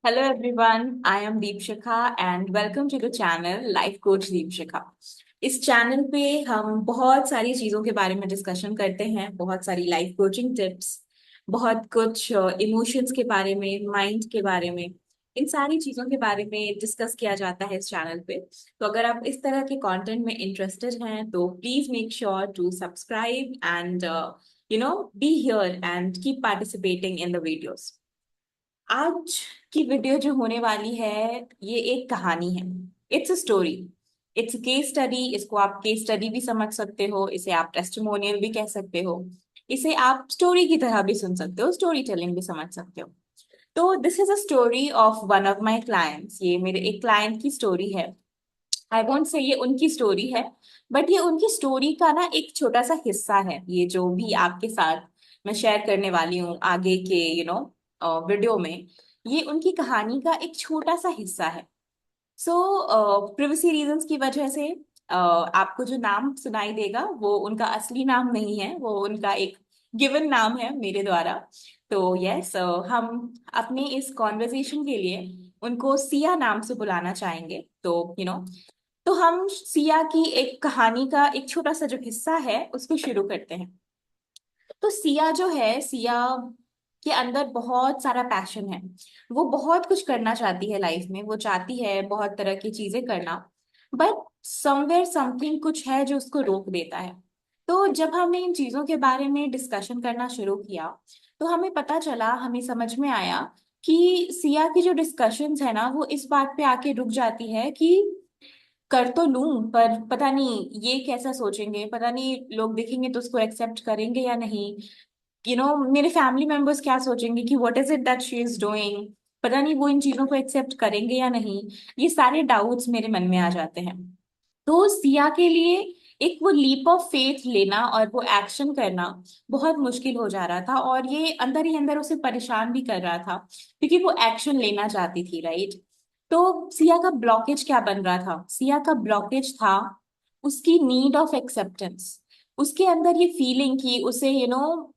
Hello everyone, I am Deepshikha and welcome to the channel Life Coach Deepshikha। इस channel पे हम बहुत सारी चीज़ों के बारे में डिस्कशन करते हैं, बहुत सारी लाइफ कोचिंग टिप्स, बहुत कुछ इमोशंस के बारे में, माइंड के बारे में, इन सारी चीज़ों के बारे में डिस्कस किया जाता है इस चैनल पे। तो अगर आप इस तरह के कंटेंट में इंटरेस्टेड हैं तो please make sure to subscribe and be here and keep participating in the videos. आज की वीडियो जो होने वाली है ये एक कहानी है। It's a story, it's case study. इसको आप केस स्टडी भी समझ सकते हो, इसे आप टेस्टिमोनियल भी कह सकते हो, इसे आप स्टोरी की तरह भी सुन सकते हो, स्टोरी टेलिंग भी समझ सकते हो। तो this is a story of one of my clients. ये मेरे एक क्लाइंट की स्टोरी है। आई वोंट से ये उनकी स्टोरी है, बट ये उनकी स्टोरी का ना एक छोटा सा हिस्सा है। ये जो भी आपके साथ मैं शेयर करने वाली हूँ आगे के वीडियो में, ये उनकी कहानी का एक छोटा सा हिस्सा है। सो प्रिवेसी रीजंस की वजह से आपको जो नाम सुनाई देगा वो उनका असली नाम नहीं है, वो उनका एक गिवन नाम है मेरे द्वारा। तो यस, हम अपने इस कॉन्वर्जेशन के लिए उनको सिया नाम से बुलाना चाहेंगे। तो तो हम सिया की एक कहानी का एक छोटा सा जो हिस्सा है उसको शुरू करते हैं। तो सिया जो है, सिया के अंदर बहुत सारा पैशन है। वो बहुत कुछ करना चाहती है लाइफ में, वो चाहती है बहुत तरह की चीजें करना, बट समवेयर समथिंग कुछ है जो उसको रोक देता है। तो जब हमने इन चीजों के बारे में डिस्कशन करना शुरू किया तो हमें पता चला, हमें समझ में आया कि सिया की जो डिस्कशंस है ना वो इस बात पे आके रुक जाती है कि कर तो लूं पर पता नहीं ये कैसा सोचेंगे, पता नहीं लोग देखेंगे तो उसको एक्सेप्ट करेंगे या नहीं, मेरे फैमिली मेंबर्स क्या सोचेंगे कि what is it that she is doing, पता नहीं वो इन चीजों को एक्सेप्ट करेंगे या नहीं। ये सारे डाउट्स मेरे मन में आ जाते हैं। तो सिया के लिए एक वो लीप ऑफ फेथ लेना और वो एक्शन करना बहुत मुश्किल हो जा रहा था, और ये अंदर ही अंदर उसे परेशान भी कर रहा था क्योंकि वो एक्शन लेना चाहती थी, राइट। तो सिया का ब्लॉकेज क्या बन रहा था? सिया का ब्लॉकेज था उसकी नीड ऑफ एक्सेप्टेंस। उसके अंदर ये फीलिंग कि उसे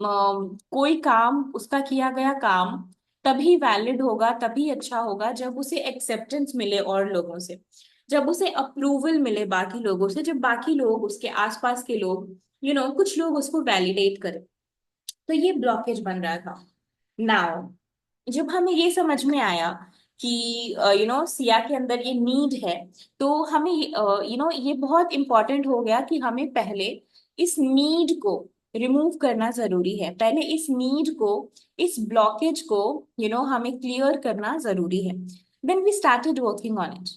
कोई काम, उसका किया गया काम तभी वैलिड होगा, तभी अच्छा होगा जब उसे एक्सेप्टेंस मिले और लोगों से, जब उसे अप्रूवल मिले बाकी लोगों से, जब बाकी लोग, उसके आसपास के लोग, कुछ लोग उसको वैलिडेट करें। तो ये ब्लॉकेज बन रहा था। नाउ जब हमें ये समझ में आया कि सिया के अंदर ये नीड है, तो हमें ये बहुत इंपॉर्टेंट हो गया कि हमें पहले इस नीड को रिमूव करना जरूरी है। पहले इस नीड को, इस ब्लॉकेज को हमें क्लियर करना जरूरी है। Then we started working on it.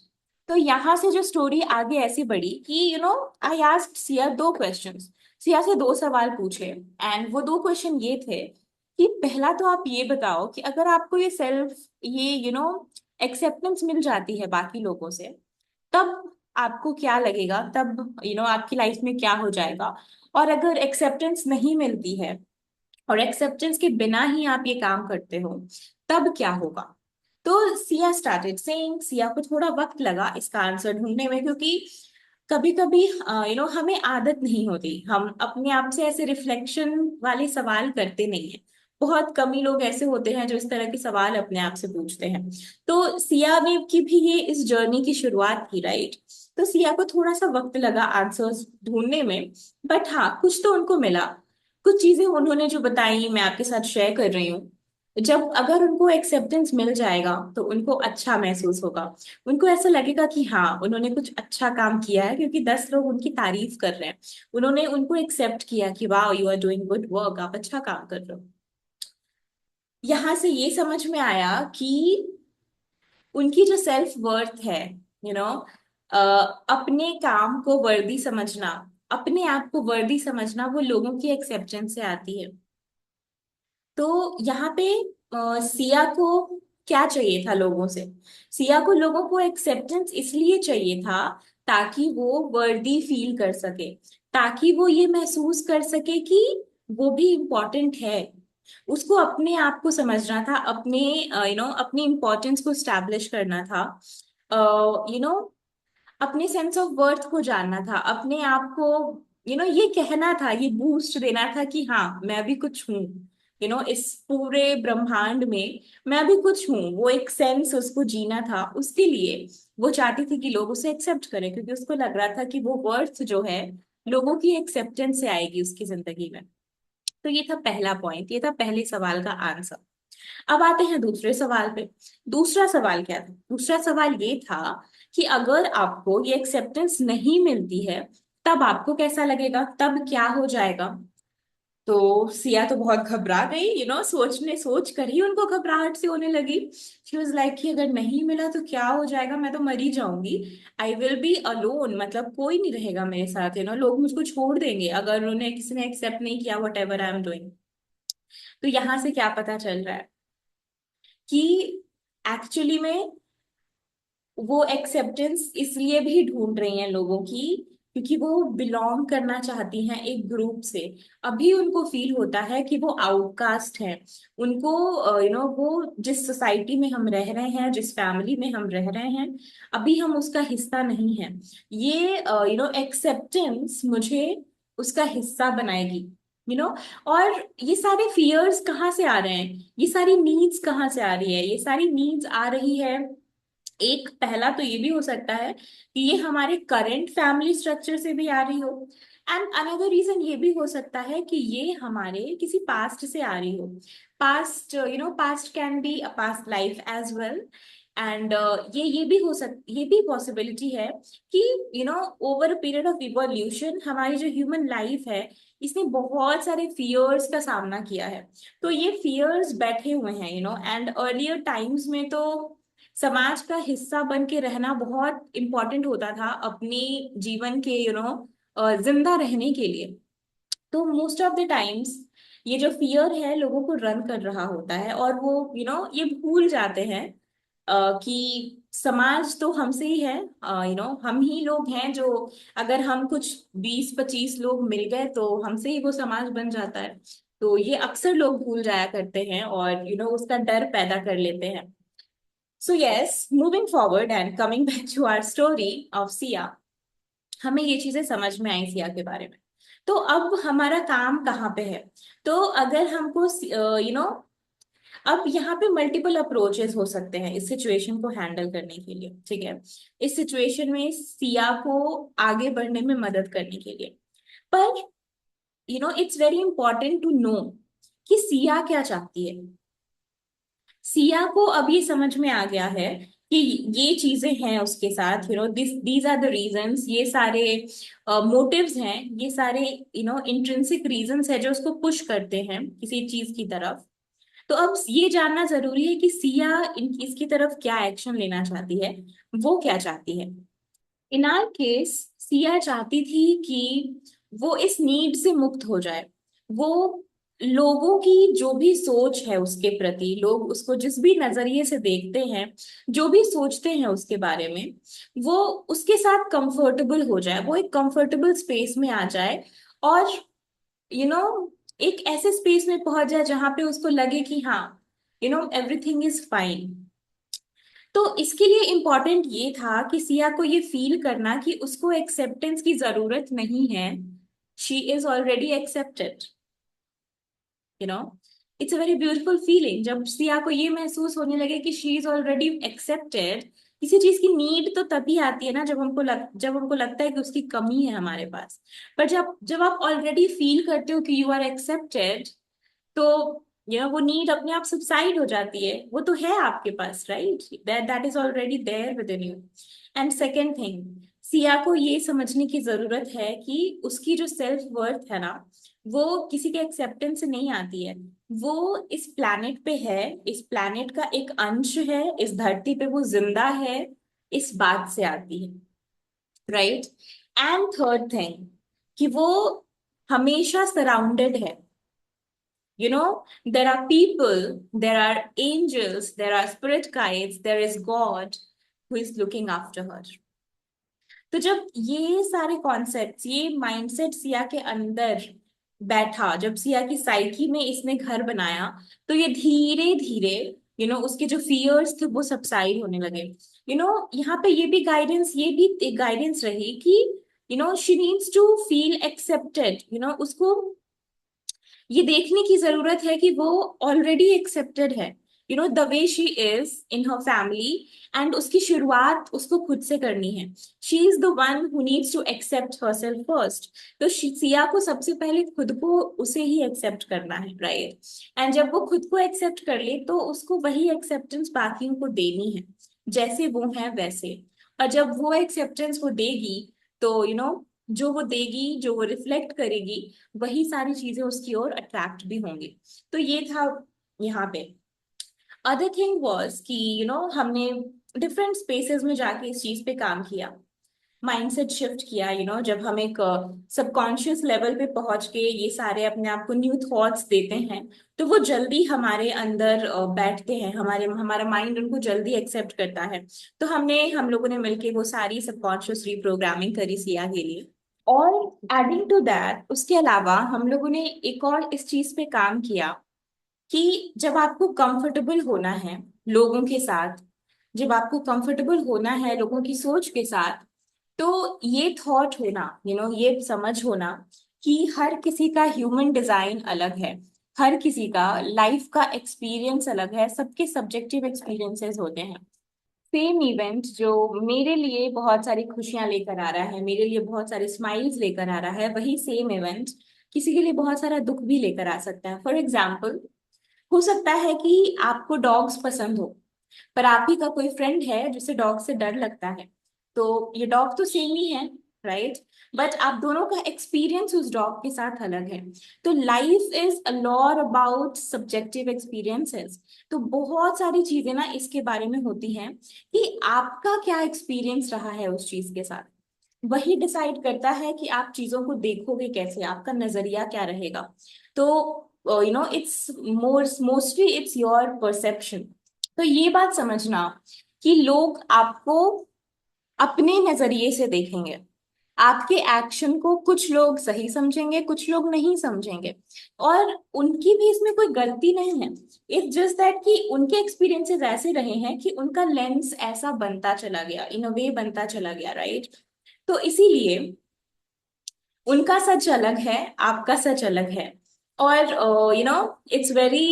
तो यहाँ से जो स्टोरी आगे ऐसी बढ़ी कि आई आस्क्ड सिया दो क्वेश्चंस। सिया से दो सवाल पूछे, एंड वो दो क्वेश्चन ये थे कि पहला तो आप ये बताओ कि अगर आपको ये सेल्फ, ये एक्सेप्टेंस मिल जाती है बाकी लोगों से, तब आपको क्या लगेगा? तब आपकी लाइफ में क्या हो जाएगा? और अगर एक्सेप्टेंस नहीं मिलती है और एक्सेप्टेंस के बिना ही आप ये काम करते हो, तब क्या होगा? तो सिया स्टार्टेड सेइंग, सिया को थोड़ा वक्त लगा इसका आंसर ढूंढने में, क्योंकि कभी कभी हमें आदत नहीं होती, हम अपने आप से ऐसे रिफ्लेक्शन वाले सवाल करते नहीं है। बहुत कम ही लोग ऐसे होते हैं जो इस तरह के सवाल अपने आप से पूछते हैं। तो सिया ने की भी ये इस जर्नी की शुरुआत की, राइट। तो सिया को थोड़ा सा वक्त लगा आंसर्स ढूंढने में, बट हाँ, कुछ तो उनको मिला। कुछ चीजें उन्होंने जो बताई मैं आपके साथ शेयर कर रही हूँ। जब अगर उनको एक्सेप्टेंस मिल जाएगा तो उनको अच्छा महसूस होगा। उनको ऐसा लगेगा कि हाँ, उन्होंने कुछ अच्छा काम किया है क्योंकि 10 लोग उनकी तारीफ कर रहे हैं। उन्होंने उनको एक्सेप्ट किया कि वाह, you are doing good work, आप अच्छा काम कर रहे हो। यहाँ से ये समझ में आया कि उनकी जो सेल्फ वर्थ है, यू नो अपने काम को वर्दी समझना, अपने आप को वर्दी समझना, वो लोगों की एक्सेप्टेंस से आती है। तो यहाँ पे सिया को क्या चाहिए था लोगों से? सिया को लोगों को एक्सेप्टेंस इसलिए चाहिए था ताकि वो वर्दी फील कर सके, ताकि वो ये महसूस कर सके कि वो भी इम्पोर्टेंट है। उसको अपने आप को समझना था, अपने अपनी इम्पोर्टेंस को स्टैब्लिश करना था, अपने सेंस ऑफ वर्थ को जानना था, अपने आप को ये कहना था, ये बूस्ट देना था कि हाँ, मैं भी कुछ हूँ। इस पूरे ब्रह्मांड में मैं भी कुछ हूँ, वो एक सेंस उसको जीना था, उसके लिए वो चाहती थी कि लोग उसे एक्सेप्ट करें, क्योंकि उसको लग रहा था कि वो वर्थ जो है लोगों की एक्सेप्टेंस से आएगी उसकी जिंदगी में। तो ये था पहला पॉइंट, ये था पहले सवाल का आंसर। अब आते हैं दूसरे सवाल पे। दूसरा सवाल क्या था? दूसरा सवाल ये था कि अगर आपको ये एक्सेप्टेंस नहीं मिलती है तब आपको कैसा लगेगा, तब क्या हो जाएगा? तो सिया तो बहुत घबरा गई, सोच कर ही उनको घबराहट सी होने लगी। शी वाज लाइक कि अगर नहीं मिला तो क्या हो जाएगा, मैं तो मरी जाऊंगी। आई विल बी अलोन, मतलब कोई नहीं रहेगा मेरे साथ, लोग मुझको छोड़ देंगे अगर उन्हें किसी ने एक्सेप्ट नहीं किया what ever I am doing. तो यहाँ से क्या पता चल रहा है कि एक्चुअली में वो एक्सेप्टेंस इसलिए भी ढूंढ रही हैं लोगों की, क्योंकि वो बिलोंग करना चाहती हैं एक ग्रुप से। अभी उनको फील होता है कि वो आउटकास्ट हैं। उनको वो जिस सोसाइटी में हम रह रहे हैं, जिस फैमिली में हम रह रहे हैं, अभी हम उसका हिस्सा नहीं है। ये एक्सेप्टेंस मुझे उसका हिस्सा बनाएगी। यू नो और ये सारे फियर्स कहाँ से आ रहे हैं, ये सारी नीड्स कहाँ से आ रही है? ये सारी नीड्स आ रही है, एक पहला तो ये भी हो सकता है कि ये हमारे करंट फैमिली स्ट्रक्चर से भी आ रही हो। एंड अनदर रीजन ये भी हो सकता है कि ये हमारे किसी पास्ट से आ रही हो। Past, past can be a past life as well. And ये भी ये भी पॉसिबिलिटी है कि over a period of evolution हमारी जो ह्यूमन लाइफ है, इसने बहुत सारे फियर्स का सामना किया है। तो ये फियर्स बैठे हुए हैं, एंड अर्लियर टाइम्स में तो समाज का हिस्सा बन के रहना बहुत इंपॉर्टेंट होता था अपनी जीवन के जिंदा रहने के लिए। तो मोस्ट ऑफ द टाइम्स ये जो फियर है लोगों को रन कर रहा होता है, और वो ये भूल जाते हैं कि समाज तो हमसे ही है। हम ही लोग हैं जो, अगर हम कुछ 20-25 लोग मिल गए तो हमसे ही वो समाज बन जाता है। तो ये अक्सर लोग भूल जाया करते हैं और उसका डर पैदा कर लेते हैं। So yes, moving forward and coming back to our story of Siya, हमें ये चीजें समझ में आई सिया के बारे में। तो अब हमारा काम कहाँ पे है? तो अगर हमको अब यहाँ पे मल्टीपल अप्रोचेस हो सकते हैं इस सिचुएशन को हैंडल करने के लिए, ठीक है? इस सिचुएशन में सिया को आगे बढ़ने में मदद करने के लिए। पर it's very important to know कि सिया क्या चाहती है। सिया को अब ये समझ में आ गया है कि ये चीजें हैं उसके साथ, दीज आर द रीजंस, ये सारे मोटिव्स हैं, ये सारे इंट्रिंसिक रीजंस है जो उसको पुश करते हैं किसी चीज की तरफ। तो अब ये जानना जरूरी है कि सिया इसकी तरफ क्या एक्शन लेना चाहती है, वो क्या चाहती है। इन आर केस सिया चाहती थी कि वो इस नीड से मुक्त हो जाए। वो लोगों की जो भी सोच है उसके प्रति, लोग उसको जिस भी नजरिए से देखते हैं, जो भी सोचते हैं उसके बारे में, वो उसके साथ कंफर्टेबल हो जाए, वो एक कंफर्टेबल स्पेस में आ जाए। और यू नो एक ऐसे स्पेस में पहुंच जाए जहां पे उसको लगे कि हाँ, एवरीथिंग इज फाइन। तो इसके लिए इम्पोर्टेंट ये था कि सिया को ये फील करना कि उसको एक्सेप्टेंस की जरूरत नहीं है। She is already accepted. You know it's a very beautiful feeling जब सिया को ये महसूस होने लगे कि शी इज ऑलरेडी एक्सेप्टेड। किसी चीज की नीड तो तभी आती है ना जब हमको लगता है कि उसकी कमी है हमारे पास। पर जब जब आप ऑलरेडी फील करते हो कि यू आर एक्सेप्टेड, तो वो नीड अपने आप सबसाइड हो जाती है, वो तो है आपके पास, right? That is already there within you. And second thing, Siya को ये समझने की जरूरत है कि उसकी जो सेल्फ वर्थ है ना, वो किसी के एक्सेप्टेंस से नहीं आती है। वो इस प्लैनेट पे है, इस प्लैनेट का एक अंश है, इस धरती पे वो जिंदा है, इस बात से आती है, राइट? एंड थर्ड थिंग, कि वो हमेशा सराउंडेड है। There are people, there are angels, there are spirit guides, there is God who is looking after her. तो जब ये सारे कॉन्सेप्ट्स, ये माइंडसेट सिया के अंदर बैठा, जब सिया की साइकी में इसने घर बनाया, तो ये धीरे धीरे उसके जो फियर्स थे वो सबसाइड होने लगे। यहाँ पे ये भी एक गाइडेंस रही कि she needs to feel accepted. उसको ये देखने की जरूरत है कि वो ऑलरेडी एक्सेप्टेड है, the way she is in her family. And उसकी शुरुआत उसको खुद से करनी है। She is the one who needs to accept herself first. तो सिया को सबसे पहले खुद को उसे ही एक्सेप्ट करना है, राइट। एंड जब वो खुद को एक्सेप्ट कर ले तो उसको वही एक्सेप्टेंस बाकियों को देनी है, जैसे वो है वैसे। और जब वो एक्सेप्टेंस वो देगी, तो जो वो देगी, जो वो रिफ्लेक्ट करेगी, वही सारी चीजें उसकी ओर अट्रैक्ट भी होंगी। तो ये था यहाँ पे। अदर थिंग वाज कि हमने डिफरेंट स्पेसेस में जाके इस चीज पे काम किया, माइंडसेट शिफ्ट किया। जब हम एक सबकॉन्शियस लेवल पे पहुंच के ये सारे अपने आप को न्यू थॉट्स देते हैं, तो वो जल्दी हमारे अंदर बैठते हैं, हमारा माइंड उनको जल्दी एक्सेप्ट करता है। तो हम लोगों ने मिलके वो सारी सबकॉन्शियस रीप्रोग्रामिंग करी सिया के लिए। और एडिंग टू दैट, उसके अलावा हम लोगों ने एक और इस चीज पे काम किया कि जब आपको कंफर्टेबल होना है लोगों के साथ, जब आपको कंफर्टेबल होना है लोगों की सोच के साथ, तो ये थॉट होना, ये समझ होना कि हर किसी का ह्यूमन डिजाइन अलग है, हर किसी का लाइफ का एक्सपीरियंस अलग है, सबके सब्जेक्टिव एक्सपीरियंसेस होते हैं। सेम इवेंट जो मेरे लिए बहुत सारी खुशियां लेकर आ रहा है, मेरे लिए बहुत सारे स्माइल्स लेकर आ रहा है, वही सेम इवेंट किसी के लिए बहुत सारा दुख भी लेकर आ सकता है। फॉर एग्जाम्पल, हो सकता है कि आपको डॉग्स पसंद हो, पर आप ही का कोई फ्रेंड है जिसे डॉग से डर लगता है। तो ये डॉग तो सेम ही है, राइट। बट आप दोनों का एक्सपीरियंस उस डॉग के साथ अलग है। तो life is a lot about subjective experiences. तो बहुत सारी चीजें ना इसके बारे में होती हैं कि आपका क्या एक्सपीरियंस रहा है उस चीज के साथ, वही डिसाइड करता है कि आप चीजों को देखोगे कैसे, आपका नजरिया क्या रहेगा। तो it's mostly it's your perception. तो ये बात समझना कि लोग आपको अपने नजरिए से देखेंगे, आपके एक्शन को कुछ लोग सही समझेंगे, कुछ लोग नहीं समझेंगे। और उनकी भी इसमें कोई गलती नहीं है। इट्स जस्ट दैट कि उनके एक्सपीरियंसेस ऐसे रहे हैं कि उनका लेंस ऐसा बनता चला गया, इन अ वे बनता चला गया, राइट। तो इसीलिए उनका सच अलग है, आपका सच अलग है। और इट्स वेरी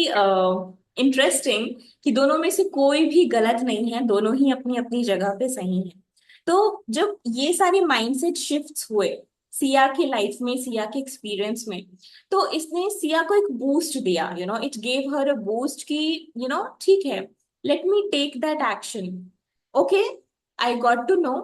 इंटरेस्टिंग कि दोनों में से कोई भी गलत नहीं है, दोनों ही अपनी अपनी जगह पे सही है। तो जब ये सारे माइंडसेट शिफ्ट्स हुए सिया के लाइफ में, सिया के एक्सपीरियंस में, तो इसने सिया को एक बूस्ट दिया, it gave her a boost कि ठीक है, let me take that action. Okay, I got to know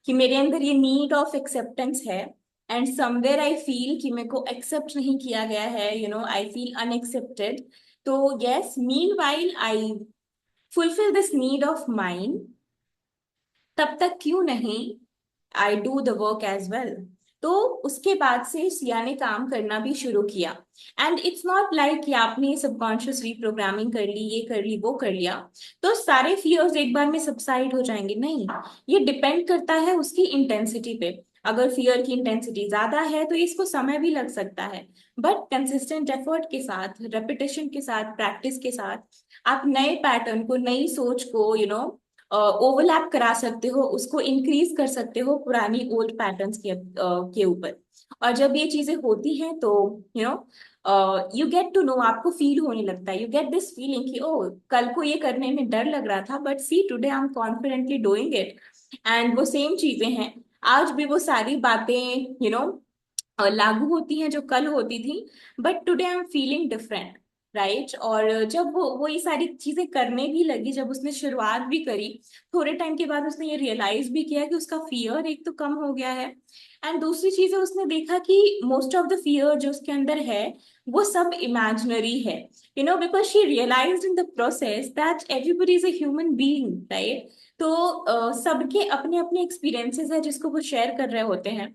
कि मेरे अंदर ये नीड ऑफ एक्सेप्टेंस है, एंड समवेयर आई फील कि मेरे को एक्सेप्ट नहीं किया गया है, आई फील अनएक्सेप्टेड। तो yes, mean while I fulfil this need of mind, तब तक क्यों नहीं I do the work as well. तो उसके बाद से सिया ने काम करना भी शुरू किया। एंड इट्स नॉट लाइक कि आपने सबकॉन्शियस रीप्रोग्रामिंग कर ली, ये कर ली, वो कर लिया, तो सारे फियर्स एक बार में सबसाइड हो जाएंगे, नहीं। ये डिपेंड करता है उसकी इंटेंसिटी पे। अगर फियर की इंटेंसिटी ज्यादा है तो इसको समय भी लग सकता है, बट कंसिस्टेंट एफर्ट के साथ, रेपिटेशन के साथ, प्रैक्टिस के साथ आप नए पैटर्न को, नई सोच को ओवरलैप करा सकते हो, उसको इंक्रीज कर सकते हो पुरानी ओल्ड पैटर्न्स के ऊपर। और जब ये चीजें होती हैं तो यू गेट टू नो, आपको फील होने लगता है, यू गेट दिस फीलिंग कि ओ, कल को ये करने में डर लग रहा था, but see today I am confidently doing it. And वो सेम चीजें हैं, आज भी वो सारी बातें लागू होती हैं जो कल होती थी, but today I am feeling different, right. और जब वो ये सारी चीजें करने भी लगी, जब उसने शुरुआत भी करी, थोड़े टाइम के बाद उसने ये रियलाइज भी किया कि उसका फियर एक तो कम हो गया है, एंड दूसरी चीज है, उसने देखा कि मोस्ट ऑफ द फियर जो उसके अंदर है वो सब इमेजिनरी है, because she realised in the process that everybody is a human being, right. तो सबके अपने अपने एक्सपीरियंसेस है जिसको वो शेयर कर रहे होते हैं।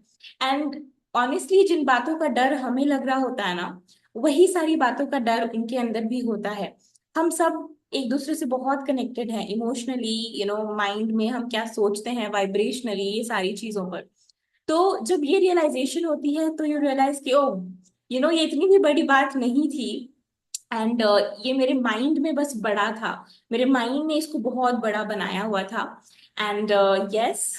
एंड ऑनेस्टली जिन बातों का डर हमें लग रहा होता है ना, वही सारी बातों का डर उनके अंदर भी होता है। हम सब एक दूसरे से बहुत कनेक्टेड हैं इमोशनली, माइंड में हम क्या सोचते हैं, वाइब्रेशनली, ये सारी चीजों पर। तो जब ये रियलाइजेशन होती है तो यू रियलाइज कि ओ, ये इतनी भी बड़ी बात नहीं थी। एंड ये मेरे माइंड में बस बड़ा था, मेरे माइंड ने इसको बहुत बड़ा बनाया हुआ था। एंड यस,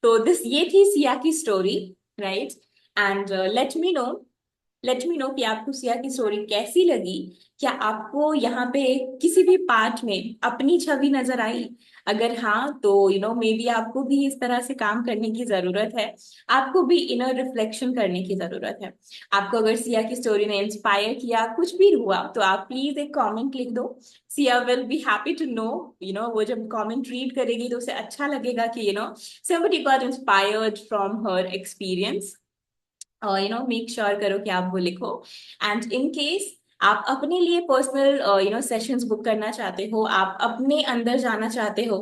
तो दिस ये थी सिया की story, right. And let me know, let me know कि आपको सिया की स्टोरी कैसी लगी। क्या आपको यहाँ पे किसी भी पार्ट में अपनी छवि नजर आई? अगर हाँ तो मे बी आपको भी इस तरह से काम करने की जरूरत है। आपको भी इनर रिफ्लेक्शन करने की जरूरत है। आपको अगर सिया की स्टोरी ने इंस्पायर किया, कुछ भी हुआ, तो आप प्लीज एक कमेंट लिख दो। Siya will be happy to know. वो जब कमेंट रीड करेगी तो उसे अच्छा लगेगा कि somebody got inspired from her experience। Make sure करो कि आप वो लिखो। एंड इन केस आप अपने लिए पर्सनल सेशंस बुक करना चाहते हो, आप अपने अंदर जाना चाहते हो,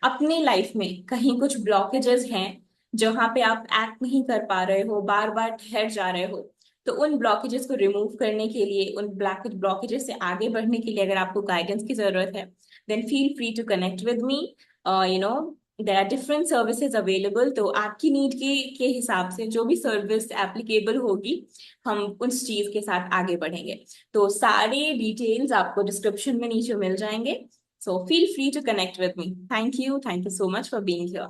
अपने लाइफ में कहीं कुछ ब्लॉकेजेस हैं जहां पे आप एक्ट नहीं कर पा रहे हो, बार बार ठहर जा रहे हो, तो उन ब्लॉकेजेस को रिमूव करने के लिए, उन ब्लॉकेजेस से आगे बढ़ने के लिए अगर आपको गाइडेंस की जरूरत है, then feel free to connect with me. You know there are different services available, तो आपकी नीड के हिसाब से जो भी सर्विस एप्लीकेबल होगी, हम उस चीज के साथ आगे बढ़ेंगे। तो सारे डिटेल्स आपको डिस्क्रिप्शन में नीचे मिल जाएंगे। So feel free to connect with me. Thank you so much for being here.